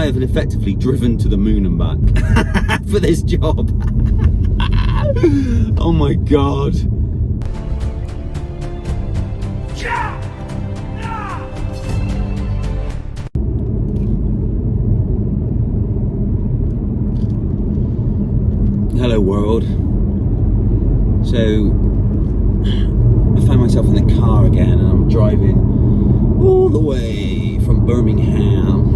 I have effectively driven to the moon and back for this job. Oh my God. Hello world. So I find myself in the car again, and I'm driving all the way from Birmingham,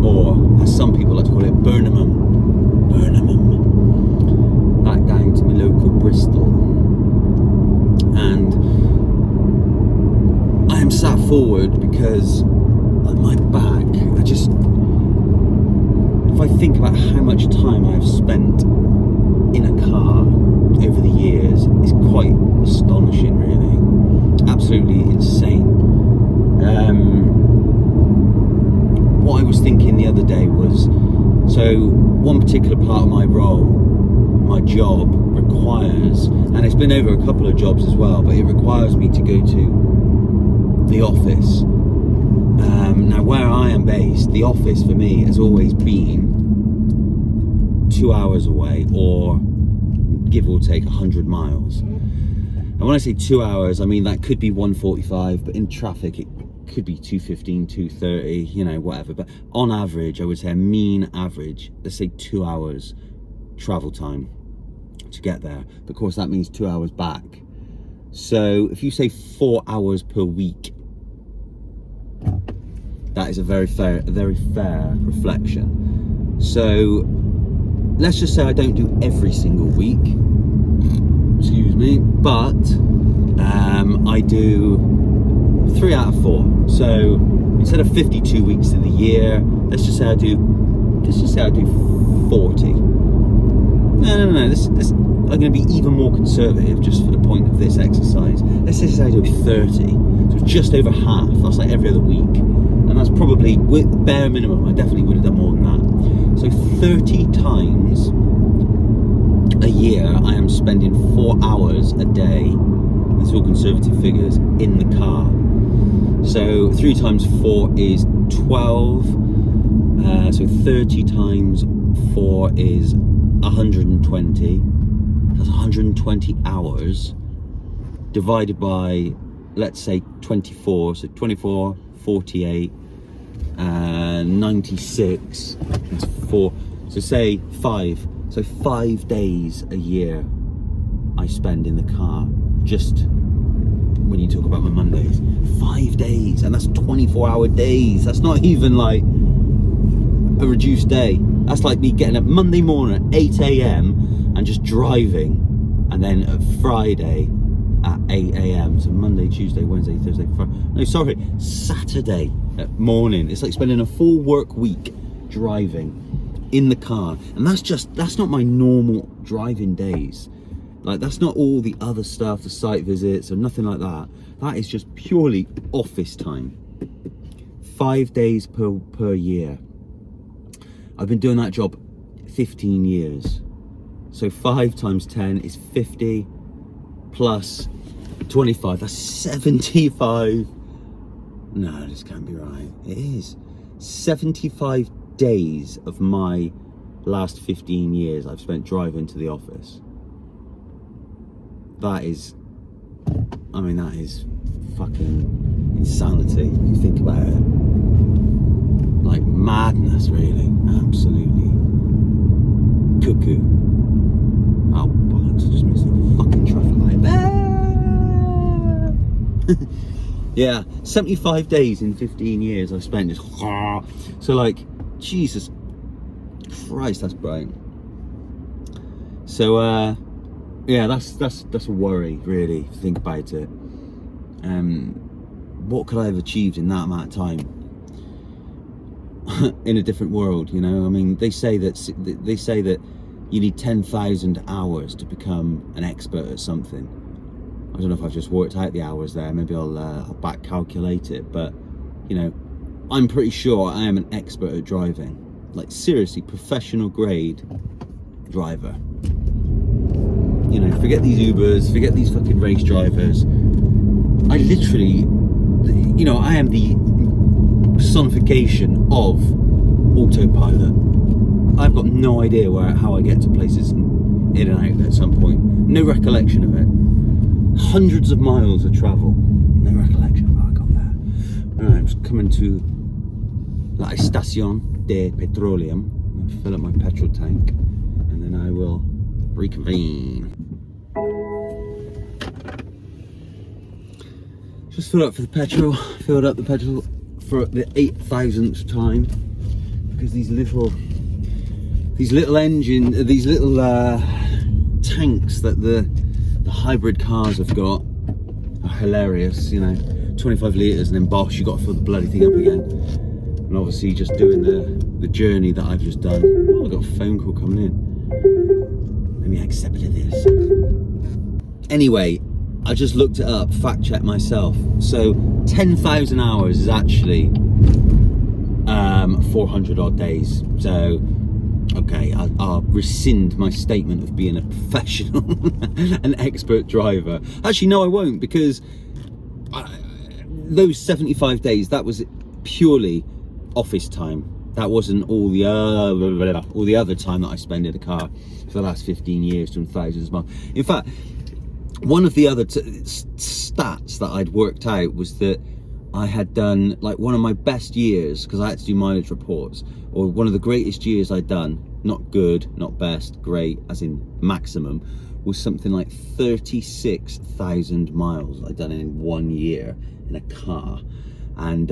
or as some people like to call it, Burnham, back down to my local Bristol. And I am sat forward because on my back, if I think about how much time I've spent in a car over the years, it's quite astonishing, really. Absolutely insane. What I was thinking the other day was, so one particular part of my role, my job requires, and it's been over a couple of jobs as well, but it requires me to go to the office. Now where I am based, the office for me has always been 2 hours away, or give or take 100 miles. And when I say 2 hours, I mean that could be 1:45, but in traffic it could be 2:15, 2:30, you know, whatever. But on average, I would say a mean average, let's say 2 hours travel time to get there. But of course that means 2 hours back. So if you say 4 hours per week, that is a very fair reflection. So let's just say I don't do every single week, excuse me, but I do 3 out of 4. So instead of 52 weeks in the year, let's just say I do 40. No. This I'm going to be even more conservative just for the point of this exercise. Let's just say I do 30. So just over half. That's like every other week. And that's probably, with bare minimum, I definitely would have done more than that. So 30 times a year, I am spending 4 hours a day, these are all conservative figures, in the car. So 3 times 4 is 12. So 30 times 4 is 120. That's 120 hours divided by, let's say, 24. So 24, 48, 96. That's 4. So say 5. So 5 days a year I spend in the car, just when you talk about my Mondays. 5 days, and that's 24-hour days. That's not even like a reduced day. That's like me getting up Monday morning at 8 a.m. and just driving, and then at Friday at 8 a.m. So Monday, Tuesday, Wednesday, Thursday, Friday. No, sorry, Saturday at morning. It's like spending a full work week driving in the car. And that's not my normal driving days. Like, that's not all the other stuff, the site visits or nothing like that. That is just purely office time. 5 days per year. I've been doing that job 15 years. So 5 times 10 is 50 plus 25, that's 75. No, this can't be right. It is 75 days of my last 15 years I've spent driving to the office. That is, I mean, that is fucking insanity if you think about it. Like madness, really. Absolutely cuckoo. Oh bollocks, I just missed the fucking traffic light. Yeah, 75 days in 15 years I've spent just so, like, Jesus Christ, that's bright. So yeah, that's a worry, really, if you think about it. What could I have achieved in that amount of time in a different world, you know? I mean, they say that you need 10,000 hours to become an expert at something. I don't know if I've just worked out the hours there. Maybe I'll back calculate it, but you know, I'm pretty sure I am an expert at driving. Like, seriously, professional grade driver. You know, forget these Ubers, forget these fucking race drivers. I literally, you know, I am the personification of autopilot. I've got no idea how I get to places in and out at some point. No recollection of it. Hundreds of miles of travel. No recollection of how I got there. Alright, I'm just coming to La Estación de Petroleum. I'm going to fill up my petrol tank and then I will reconvene. Just filled up for the petrol. Filled up the petrol for the 8,000th time because these little tanks that the hybrid cars have got are hilarious. You know, 25 litres and then bosh, you got to fill the bloody thing up again. And obviously just doing the journey that I've just done. Oh, I got a phone call coming in. Let me accept this. Anyway, I just looked it up, fact checked myself. So 10,000 hours is actually 400 odd days. So okay, I'll rescind my statement of being a professional, an expert driver. Actually, no, I won't, because those 75 days, that was purely office time. That wasn't all the other time that I spend in a car for the last 15 years, doing thousands of miles. In fact, one of the other stats that I'd worked out was that I had done, like, one of my best years, because I had to do mileage reports, or one of the greatest years I'd done, not good, not best, great, as in maximum, was something like 36,000 miles I'd done in 1 year in a car. And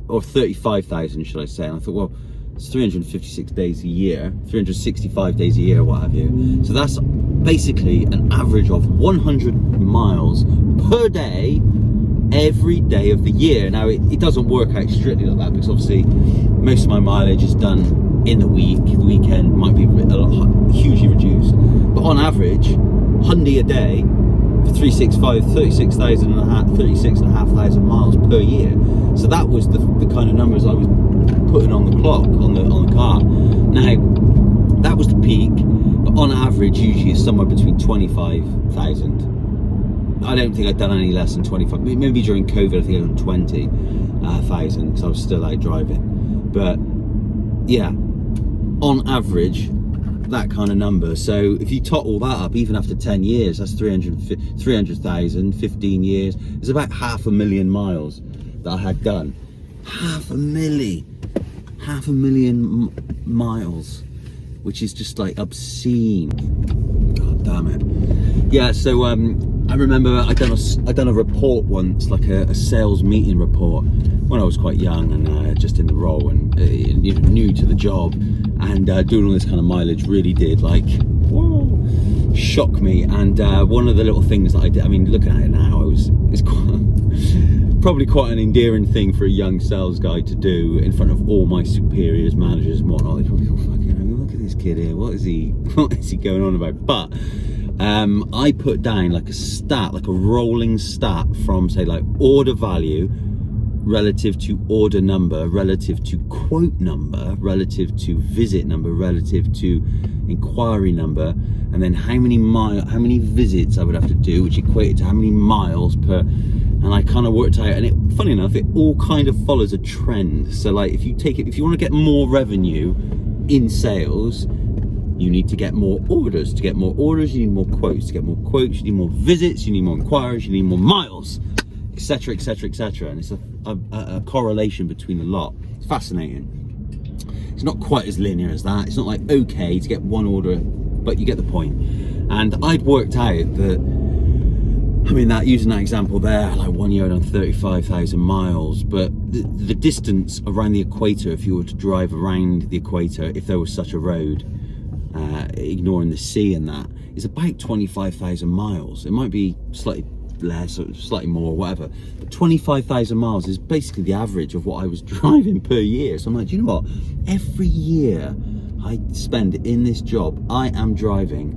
or 35,000, should I say. And I thought, well, it's 356 days a year, 365 days a year, what have you. So that's basically an average of 100 miles per day, every day of the year. Now, it doesn't work out strictly like that, because obviously most of my mileage is done in the week. The weekend might be hugely reduced. But on average, 100 a day, 36,500 miles per year. So that was the kind of numbers I was putting on the clock, on the car. Now, that was the peak, but on average, usually it's somewhere between 25,000. I don't think I'd done any less than 25. Maybe during COVID, I think I'd done 20,000 because I was still out driving. But yeah, on average, that kind of number. So if you tot all that up, even after 10 years, that's 300,000, 15 years. It's about 500,000 miles that I had done. 500,000 miles, which is just like obscene. God damn it. Yeah, so I remember I'd done a report once, like a sales meeting report, when I was quite young and just in the role and new to the job, and doing all this kind of mileage really did, like, whoa, shock me. And one of the little things that I did, I mean, looking at it now, it's probably quite an endearing thing for a young sales guy to do in front of all my superiors, managers and whatnot. They probably go, fucking, look at this kid here, what is he going on about? But I put down like a stat, like a rolling stat from, say, like order value relative to order number, relative to quote number, relative to visit number, relative to inquiry number, and then how many visits I would have to do, which equated to how many miles per. And I kind of worked out, and it, funny enough, it all kind of follows a trend. So like, if you want to get more revenue in sales, you need to get more orders. To get more orders, you need more quotes. To get more quotes, you need more visits, you need more inquiries, you need more miles, etc, etc, etc. And it's a correlation between a lot. It's fascinating. It's not quite as linear as that. It's not like, okay, to get one order, but you get the point. And I'd worked out that, I mean, that using that example there, like 1 year I'd done 35,000 miles, but the distance around the equator, if you were to drive around the equator, if there was such a road, ignoring the sea and that, is about 25,000 miles. It might be slightly less or slightly more, whatever, but 25,000 miles is basically the average of what I was driving per year. So I'm like, do you know what? Every year I spend in this job, I am driving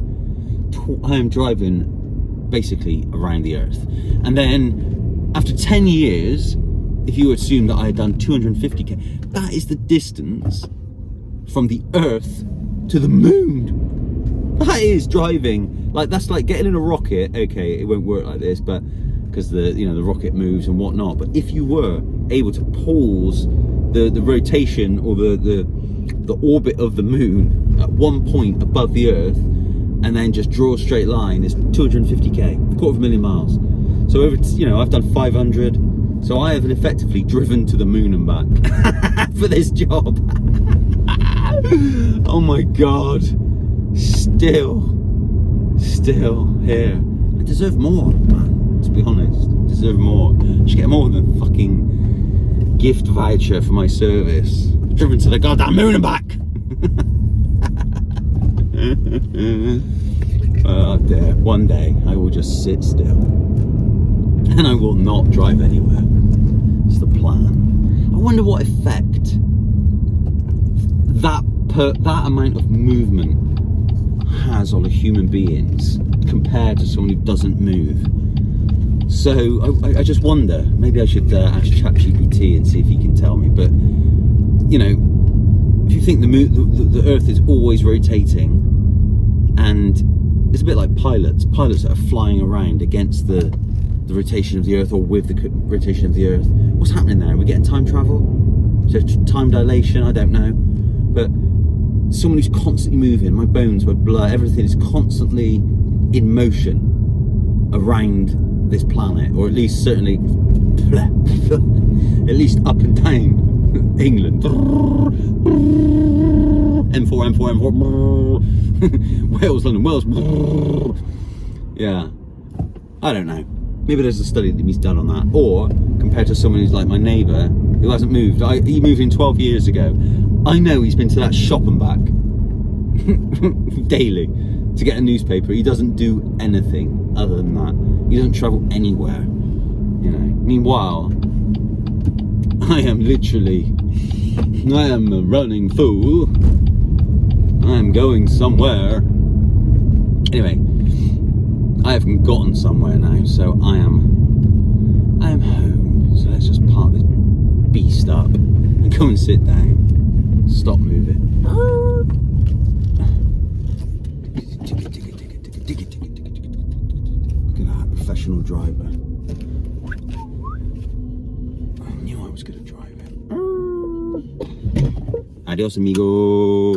basically around the earth. And then after 10 years, if you assume that I had done 250k, that is the distance from the earth to the moon. That is driving, like, that's like getting in a rocket. Okay, it won't work like this, but because the rocket moves and whatnot. But if you were able to pause the rotation or the orbit of the moon at one point above the Earth, and then just draw a straight line, is 250k, 250,000 miles. So over, I've done 500. So I have effectively driven to the moon and back for this job. Oh my God. Still here. I deserve more, man, to be honest. I deserve more. I should get more than fucking gift voucher for my service. I've driven to the goddamn moon and back. Oh dear. One day I will just sit still and I will not drive anywhere. It's the plan. I wonder what effect that amount of movement has on a human beings compared to someone who doesn't move. So I just wonder, maybe I should ask ChatGPT and see if he can tell me. But if you think the Earth is always rotating, and it's a bit like pilots that are flying around against the rotation of the Earth, or with the rotation of the Earth, what's happening there? Are we getting time travel? So time dilation? I don't know. But someone who's constantly moving, my bones, my blood, everything is constantly in motion around this planet, or at least certainly at least up and down England. M4 Wales, London, Wales. Yeah, I don't know. Maybe there's a study that needs done on that. Or compared to someone who's like my neighbour, who hasn't moved. He moved in 12 years ago. I know he's been to that shop and back daily to get a newspaper. He doesn't do anything other than that. He doesn't travel anywhere. Meanwhile, I am a running fool. I am going somewhere. Anyway, I haven't gotten somewhere now, so I am home. So let's just park this beast up and go and sit down. Stop moving. Look at that, professional driver. I knew I was good at driving. Adios, amigo.